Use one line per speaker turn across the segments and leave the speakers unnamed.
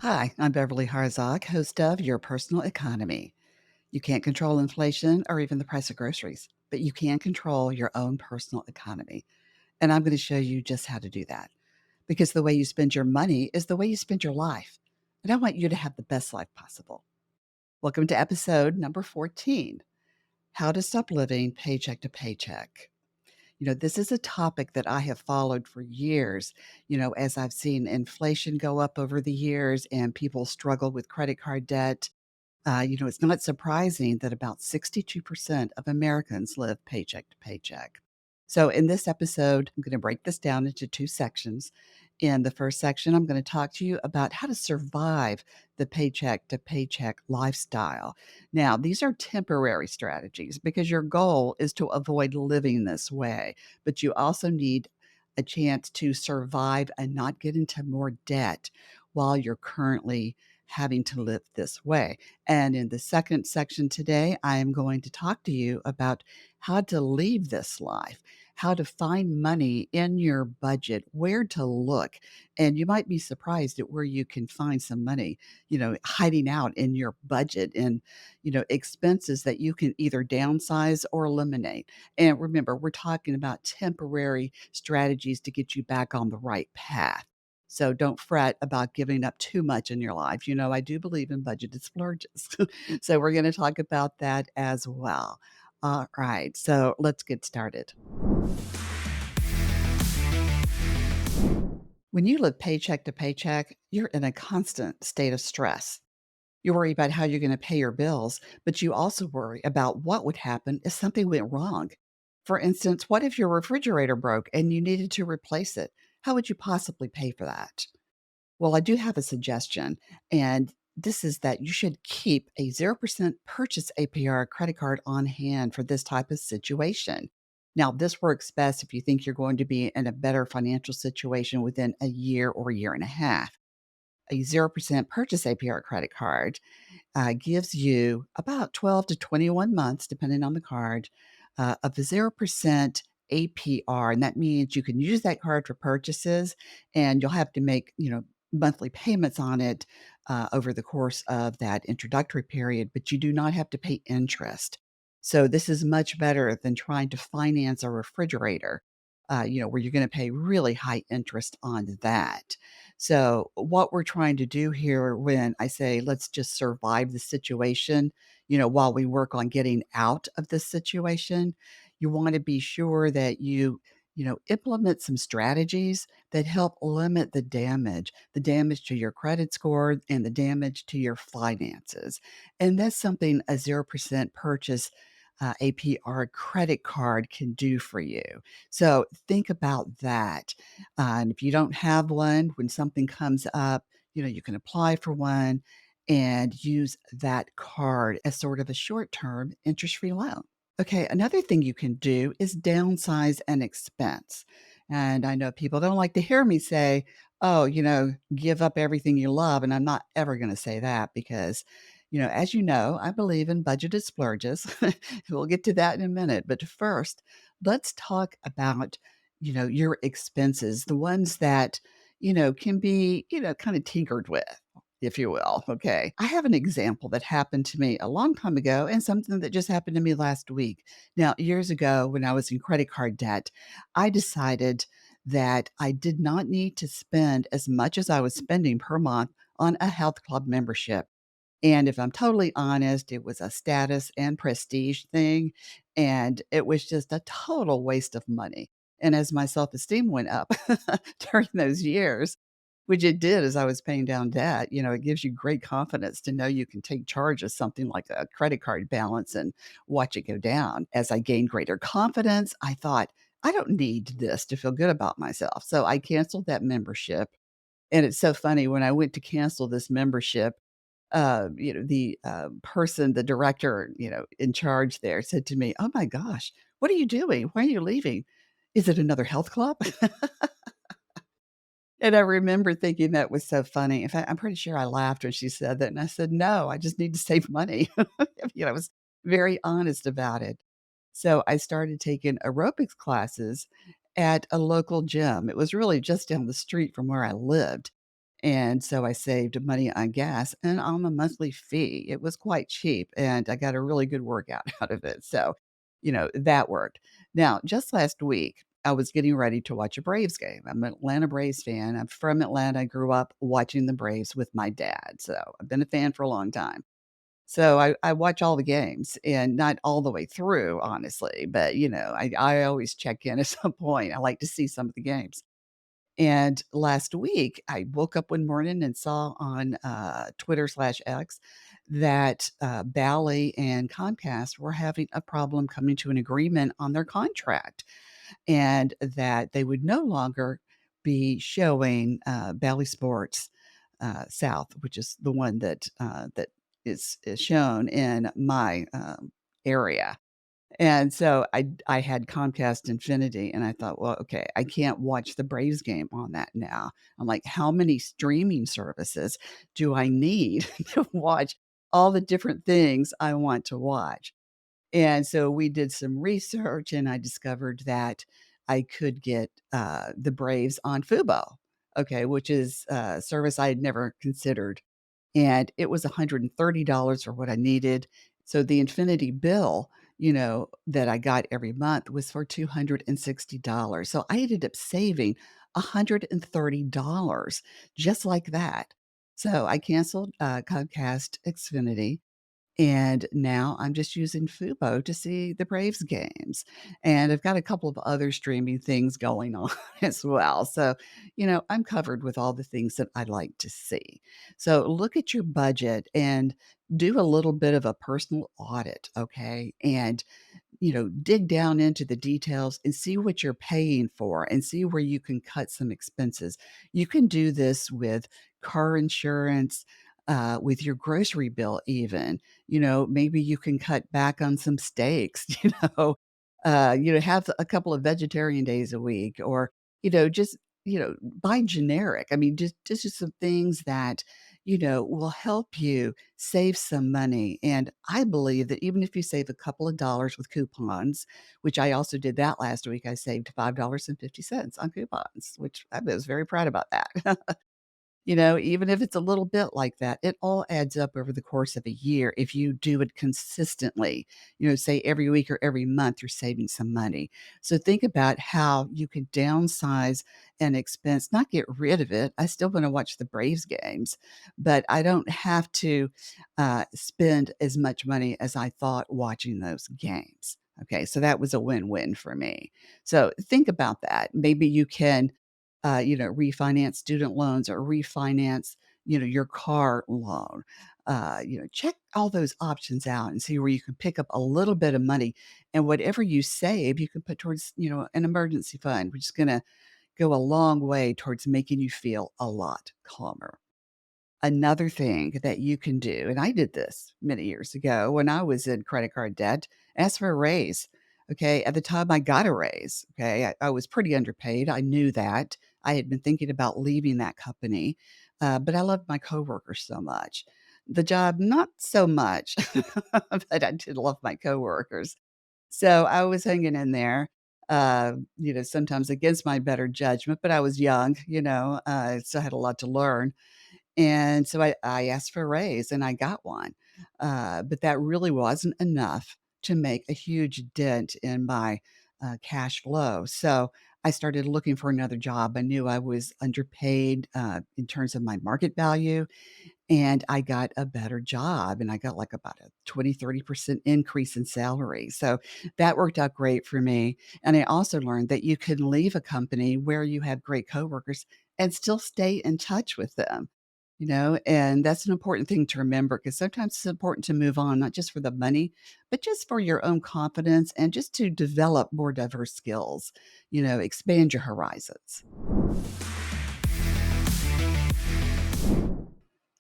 Hi, I'm Beverly Harzog, host of Your Personal Economy. You can't control inflation or even the price of groceries, but you can control your own personal economy. And I'm going to show you just how to do that because the way you spend your money is the way you spend your life. And I want you to have the best life possible. Welcome to episode number 14, How to Stop Living Paycheck to Paycheck. This is a topic that I have followed for years, as I've seen inflation go up over the years and people struggle with credit card debt. It's not surprising that about 62% of Americans live paycheck to paycheck. So, in this episode, I'm going to break this down into two sections. In the first section, I'm going to talk to you about how to survive the paycheck to paycheck lifestyle. Now, these are temporary strategies because your goal is to avoid living this way, but you also need a chance to survive and not get into more debt while you're currently having to live this way. And in the second section today, I am going to talk to you about how to leave this life, how to find money in your budget, where to look. And you might be surprised at where you can find some money, hiding out in your budget and, expenses that you can either downsize or eliminate. And remember, we're talking about temporary strategies to get you back on the right path. So don't fret about giving up too much in your life. I do believe in budgeted splurges. So we're going to talk about that as well. All right. So let's get started. When you live paycheck to paycheck, you're in a constant state of stress. You worry about how you're going to pay your bills, but you also worry about what would happen if something went wrong. For instance, what if your refrigerator broke and you needed to replace it? How would you possibly pay for that? Well, I do have a suggestion, and this is that you should keep a 0% purchase APR credit card on hand for this type of situation. Now, this works best if you think you're going to be in a better financial situation within a year or a year and a half. A 0% purchase APR credit card gives you about 12 to 21 months, depending on the card, of the 0% APR. And that means you can use that card for purchases and you'll have to make, monthly payments on it over the course of that introductory period, but you do not have to pay interest. So this is much better than trying to finance a refrigerator, where you're going to pay really high interest on that. So, what we're trying to do here when I say, let's just survive the situation, while we work on getting out of this situation, you want to be sure that you implement some strategies that help limit the damage to your credit score and the damage to your finances. And that's something a 0% purchase APR credit card can do for you. So think about that. And if you don't have one, when something comes up, you can apply for one and use that card as sort of a short term interest free loan. Okay, another thing you can do is downsize an expense. And I know people don't like to hear me say, oh, give up everything you love. And I'm not ever going to say that because, as you know, I believe in budgeted splurges. We'll get to that in a minute. But first, let's talk about, your expenses, the ones that, can be, kind of tinkered with, if you will. Okay. I have an example that happened to me a long time ago and something that just happened to me last week. Now, years ago, when I was in credit card debt, I decided that I did not need to spend as much as I was spending per month on a health club membership. And if I'm totally honest, it was a status and prestige thing, and it was just a total waste of money. And as my self-esteem went up during those years, which it did as I was paying down debt, it gives you great confidence to know you can take charge of something like a credit card balance and watch it go down. As I gained greater confidence, I thought, I don't need this to feel good about myself. So I canceled that membership. And it's so funny when I went to cancel this membership, the director, in charge there said to me, "Oh my gosh, what are you doing? Why are you leaving? Is it another health club?" And I remember thinking that was so funny. In fact, I'm pretty sure I laughed when she said that, and I said, "No, I just need to save money." I was very honest about it. So I started taking aerobics classes at a local gym. It was really just down the street from where I lived. And so I saved money on gas and on a monthly fee. It was quite cheap, and I got a really good workout out of it. So, that worked. Now, just last week, I was getting ready to watch a Braves game. I'm an Atlanta Braves fan. I'm from Atlanta. I grew up watching the Braves with my dad. So I've been a fan for a long time. So I watch all the games and not all the way through, honestly, but I always check in at some point. I like to see some of the games. And last week, I woke up one morning and saw on Twitter/X that Bally and Comcast were having a problem coming to an agreement on their contract, and that they would no longer be showing Bally Sports South, which is the one that is shown in my area. And so I had Comcast Infinity, and I thought, "Well, okay, I can't watch the Braves game on that now." I'm like, "How many streaming services do I need to watch all the different things I want to watch?" And so we did some research, and I discovered that I could get, the Braves on Fubo, okay, which is a service I had never considered, and it was $130 for what I needed. So the Infinity bill, that I got every month was for $260. So I ended up saving $130 just like that. So I canceled, Comcast Xfinity, and now I'm just using Fubo to see the Braves games. And I've got a couple of other streaming things going on as well. So, I'm covered with all the things that I like to see. So look at your budget and do a little bit of a personal audit, okay? And dig down into the details and see what you're paying for and see where you can cut some expenses. You can do this with car insurance, with your grocery bill, even. Maybe you can cut back on some steaks, have a couple of vegetarian days a week, or, just, buy generic. I mean, just some things that, will help you save some money. And I believe that even if you save a couple of dollars with coupons, which I also did that last week, I saved $5.50 on coupons, which I was very proud about that. Even if it's a little bit like that, it all adds up over the course of a year if you do it consistently. Say every week or every month, you're saving some money. So think about how you could downsize an expense, not get rid of it. I still want to watch the Braves games, but I don't have to spend as much money as I thought watching those games. Okay, so that was a win-win for me. So think about that. Maybe you can refinance student loans or refinance, your car loan. Check all those options out and see where you can pick up a little bit of money. And whatever you save, you can put towards, an emergency fund, which is going to go a long way towards making you feel a lot calmer. Another thing that you can do, and I did this many years ago when I was in credit card debt, ask for a raise. Okay. At the time I got a raise, okay, I was pretty underpaid. I knew that. I had been thinking about leaving that company, but I loved my coworkers so much. The job, not so much, but I did love my coworkers. So I was hanging in there, sometimes against my better judgment, but I was young, so I had a lot to learn. And so I asked for a raise and I got one. But that really wasn't enough to make a huge dent in my cash flow. So I started looking for another job. I knew I was underpaid in terms of my market value, and I got a better job, and I got like about a 20-30% increase in salary. So that worked out great for me. And I also learned that you can leave a company where you have great coworkers and still stay in touch with them. And that's an important thing to remember, because sometimes it's important to move on, not just for the money, but just for your own confidence and just to develop more diverse skills, expand your horizons.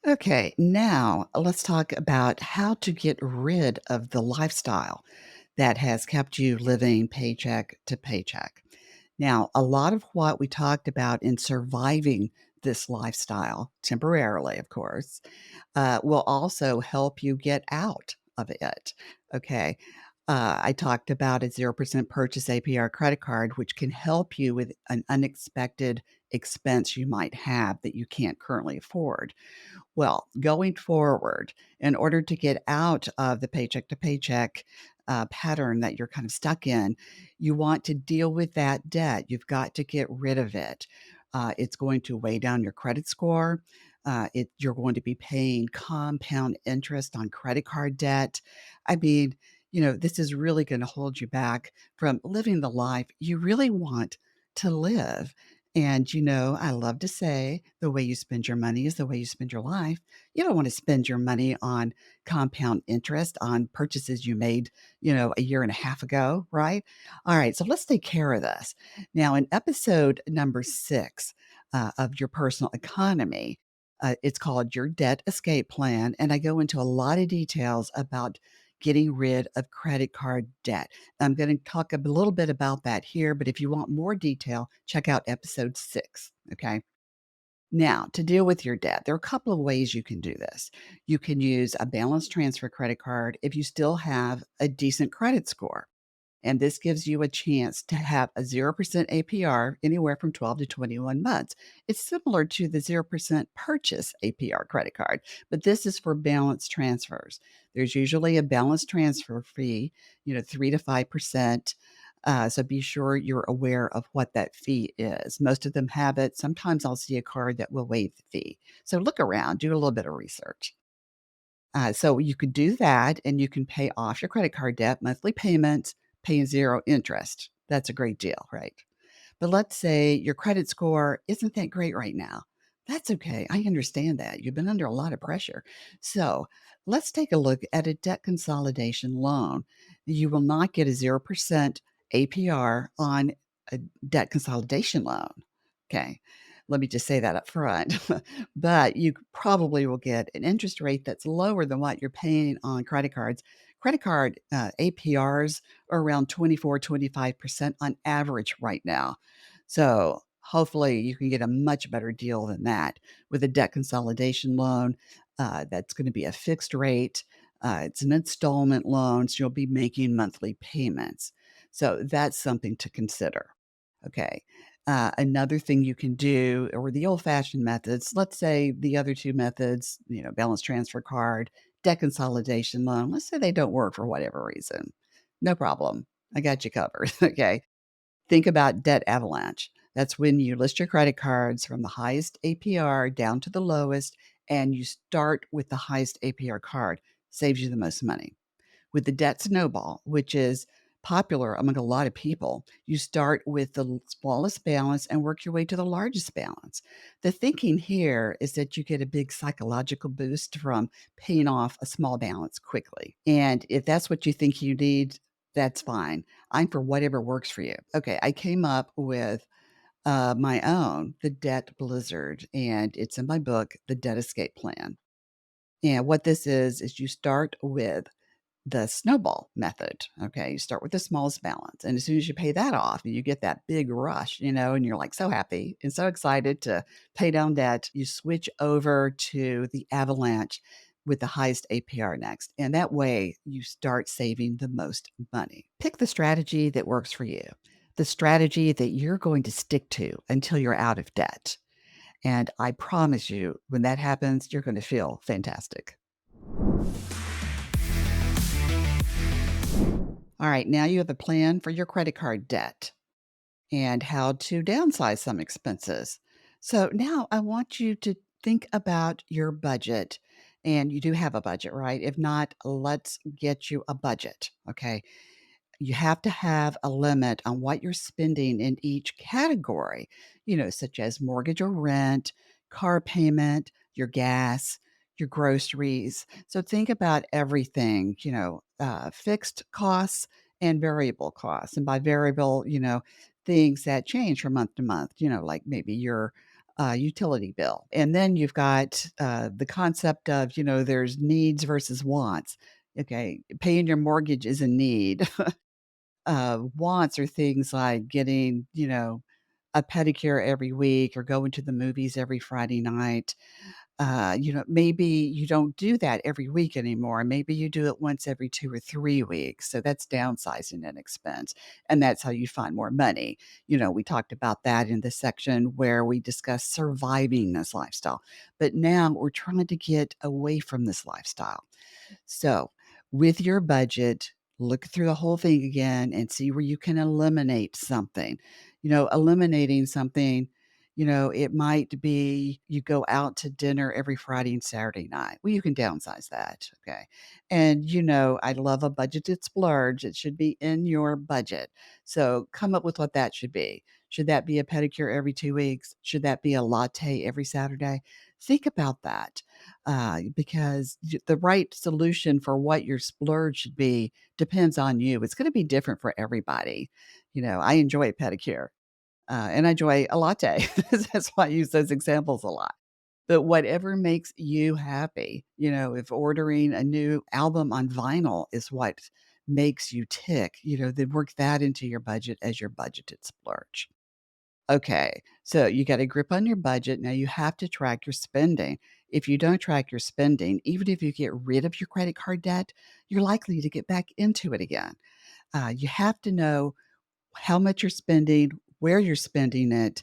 Okay, now let's talk about how to get rid of the lifestyle that has kept you living paycheck to paycheck. Now, a lot of what we talked about in surviving this lifestyle, temporarily, of course, will also help you get out of it. Okay. I talked about a 0% purchase APR credit card, which can help you with an unexpected expense you might have that you can't currently afford. Well, going forward, in order to get out of the paycheck to paycheck pattern that you're kind of stuck in, you want to deal with that debt. You've got to get rid of it. It's going to weigh down your credit score. You're going to be paying compound interest on credit card debt. I mean, this is really going to hold you back from living the life you really want to live. And, I love to say the way you spend your money is the way you spend your life. You don't want to spend your money on compound interest on purchases you made, a year and a half ago, right? All right, so let's take care of this. Now, in episode number 6 of Your Personal Economy, it's called Your Debt Escape Plan. And I go into a lot of details about getting rid of credit card debt. I'm going to talk a little bit about that here, but if you want more detail, check out episode 6. Okay. Now, to deal with your debt, there are a couple of ways you can do this. You can use a balance transfer credit card if you still have a decent credit score. And this gives you a chance to have a 0% APR anywhere from 12 to 21 months. It's similar to the 0% purchase APR credit card, but this is for balance transfers. There's usually a balance transfer fee, 3 to 5%. So be sure you're aware of what that fee is. Most of them have it. Sometimes I'll see a card that will waive the fee. So look around, do a little bit of research. So you could do that and you can pay off your credit card debt, monthly payments, paying 0 interest. That's a great deal, right? But let's say your credit score isn't that great right now. That's okay. I understand that. You've been under a lot of pressure. So let's take a look at a debt consolidation loan. You will not get a 0% APR on a debt consolidation loan. Okay. Let me just say that up front. But you probably will get an interest rate that's lower than what you're paying on credit cards. Credit card APRs are around 24, 25% on average right now. So hopefully you can get a much better deal than that with a debt consolidation loan. That's going to be a fixed rate. It's an installment loan, so you'll be making monthly payments. So that's something to consider. Okay. Another thing you can do, or the old fashioned methods, let's say the other two methods, balance transfer card, debt consolidation loan, let's say they don't work for whatever reason. No problem. I got you covered. Okay. Think about debt avalanche. That's when you list your credit cards from the highest APR down to the lowest, and you start with the highest APR card. Saves you the most money. With the debt snowball, which is popular among a lot of people, you start with the smallest balance and work your way to the largest balance. The thinking here is that you get a big psychological boost from paying off a small balance quickly. And if that's what you think you need, that's fine. I'm for whatever works for you. Okay, I came up with my own, the debt blizzard, and it's in my book, The Debt Escape Plan. And what this is you start with the snowball method. Okay. You start with the smallest balance. And as soon as you pay that off, you get that big rush, and you're like so happy and so excited to pay down debt. You switch over to the avalanche with the highest APR next. And that way you start saving the most money. Pick the strategy that works for you, the strategy that you're going to stick to until you're out of debt. And I promise you, when that happens, you're going to feel fantastic. All right, now you have a plan for your credit card debt and how to downsize some expenses. So now I want you to think about your budget. And you do have a budget, right? If not, let's get you a budget. Okay. You have to have a limit on what you're spending in each category, such as mortgage or rent, car payment, your gas, your groceries. So think about everything, fixed costs and variable costs. And by variable, things that change from month to month, like maybe your utility bill. And then you've got the concept of, there's needs versus wants. Okay, paying your mortgage is a need. Wants are things like getting, a pedicure every week or going to the movies every Friday night. Maybe you don't do that every week anymore. Maybe you do it once every 2 or 3 weeks. So that's downsizing an expense, and that's how you find more money. We talked about that in the section where we discussed surviving this lifestyle. But now we're trying to get away from this lifestyle. So, with your budget, look through the whole thing again and see where you can eliminate something. Eliminating something, it might be you go out to dinner every Friday and Saturday night. Well, you can downsize that. Okay. And, I love a budgeted splurge. It should be in your budget. So, come up with what that should be. Should that be a pedicure every 2 weeks? Should that be a latte every Saturday? Think about that because the right solution for what your splurge should be depends on you. It's going to be different for everybody. I enjoy a pedicure and I enjoy a latte. That's why I use those examples a lot. But whatever makes you happy, if ordering a new album on vinyl is what makes you tick, then work that into your budget as your budgeted splurge. Okay, so you got a grip on your budget. Now you have to track your spending. If you don't track your spending, even if you get rid of your credit card debt, you're likely to get back into it again. You have to know how much you're spending, where you're spending it,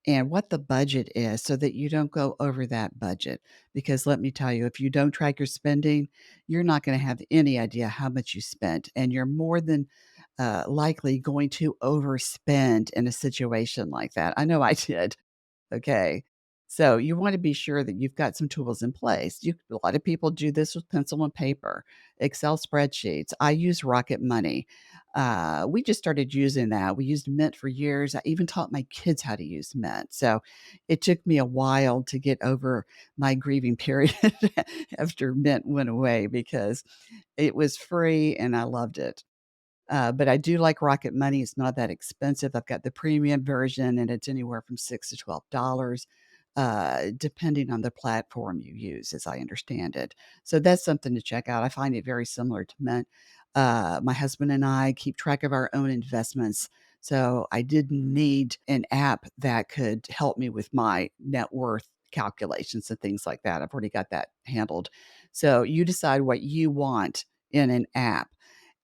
and what the budget is so that you don't go over that budget. Because let me tell you, if you don't track your spending, you're not going to have any idea how much you spent, and you're more than likely going to overspend in a situation like that. I know I did. Okay. So you want to be sure that you've got some tools in place. A lot of people do this with pencil and paper, Excel spreadsheets. I use Rocket Money. We just started using that. We used Mint for years. I even taught my kids how to use Mint. So it took me a while to get over my grieving period after Mint went away because it was free and I loved it. But I do like Rocket Money. It's not that expensive. I've got the premium version, and it's anywhere from $6 to $12, depending on the platform you use, as I understand it. So that's something to check out. I find it very similar to Mint. My husband and I keep track of our own investments. So I didn't need an app that could help me with my net worth calculations and things like that. I've already got that handled. So you decide what you want in an app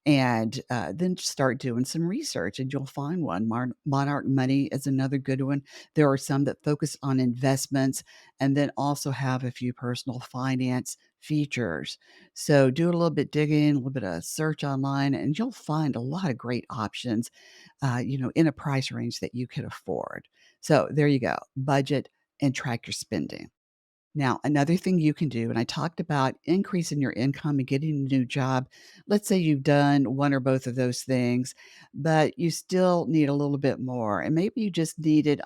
and then start doing some research and you'll find one. Monarch Money is another good one. There are some that focus on investments and then also have a few personal finance features. So do a little bit digging, a little bit of search online, and you'll find a lot of great options, in a price range that you could afford. So there you go. Budget and track your spending. Now, another thing you can do, and I talked about increasing your income and getting a new job. Let's say you've done one or both of those things, but you still need a little bit more. And maybe you just need it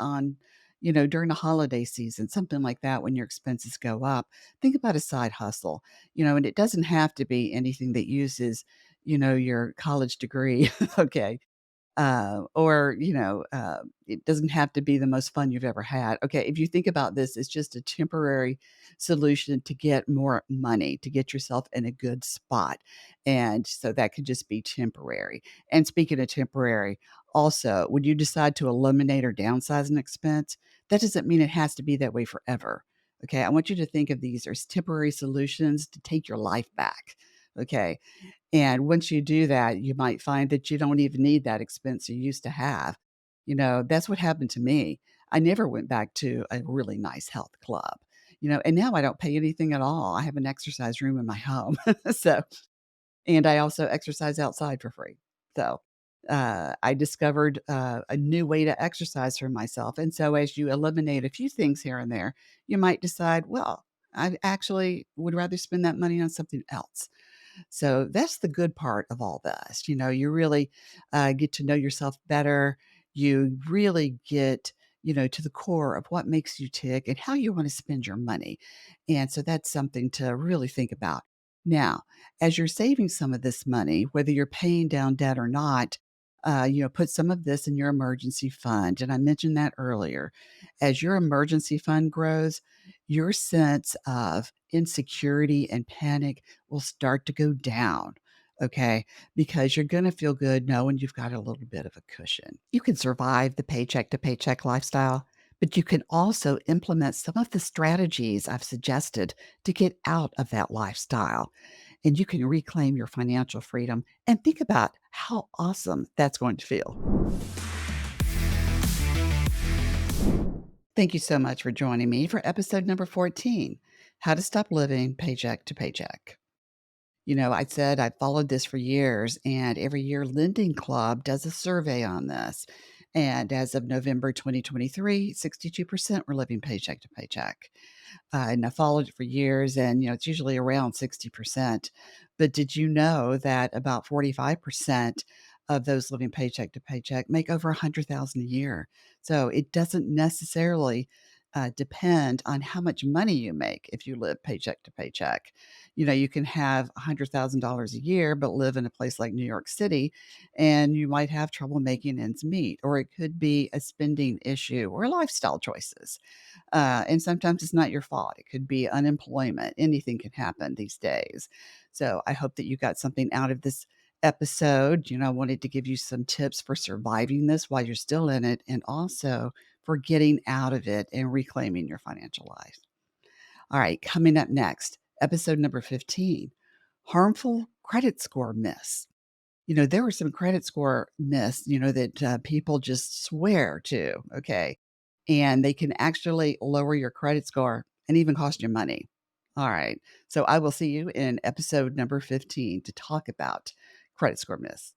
during the holiday season, something like that when your expenses go up. Think about a side hustle, and it doesn't have to be anything that uses, your college degree. Okay. It doesn't have to be the most fun you've ever had. Okay, if you think about this, it's just a temporary solution to get more money, to get yourself in a good spot. And so that could just be temporary. And speaking of temporary, also, when you decide to eliminate or downsize an expense, that doesn't mean it has to be that way forever. Okay, I want you to think of these as temporary solutions to take your life back. Okay, and once you do that, you might find that you don't even need that expense you used to have. That's what happened to me. I never went back to a really nice health club, and now I don't pay anything at all. I have an exercise room in my home. So, and I also exercise outside for free. So, I discovered a new way to exercise for myself. And so, as you eliminate a few things here and there, you might decide, well, I actually would rather spend that money on something else. So that's the good part of all this. You really get to know yourself better. You really get, to the core of what makes you tick and how you want to spend your money. And so that's something to really think about. Now, as you're saving some of this money, whether you're paying down debt or not, put some of this in your emergency fund. And I mentioned that earlier. As your emergency fund grows, your sense of insecurity and panic will start to go down. Okay, because you're going to feel good knowing you've got a little bit of a cushion. You can survive the paycheck to paycheck lifestyle, but you can also implement some of the strategies I've suggested to get out of that lifestyle. And you can reclaim your financial freedom and think about how awesome that's going to feel. Thank you so much for joining me for episode number 14, How to Stop Living Paycheck to Paycheck. I said I followed this for years, and every year Lending Club does a survey on this. And as of November 2023, 62% were living paycheck to paycheck. And I followed it for years, and it's usually around 60%. But did you know that about 45% of those living paycheck to paycheck make over 100,000 a year? So it doesn't necessarily depend on how much money you make if you live paycheck to paycheck. You can have $100,000 a year, but live in a place like New York City, and you might have trouble making ends meet, or it could be a spending issue or lifestyle choices. And sometimes it's not your fault. It could be unemployment. Anything can happen these days. So I hope that you got something out of this episode. I wanted to give you some tips for surviving this while you're still in it, and also for getting out of it and reclaiming your financial life. All right, coming up next, episode number 15, harmful credit score myths. There were some credit score myths, that people just swear to, okay? And they can actually lower your credit score and even cost you money. All right. So I will see you in episode number 15 to talk about credit score myths.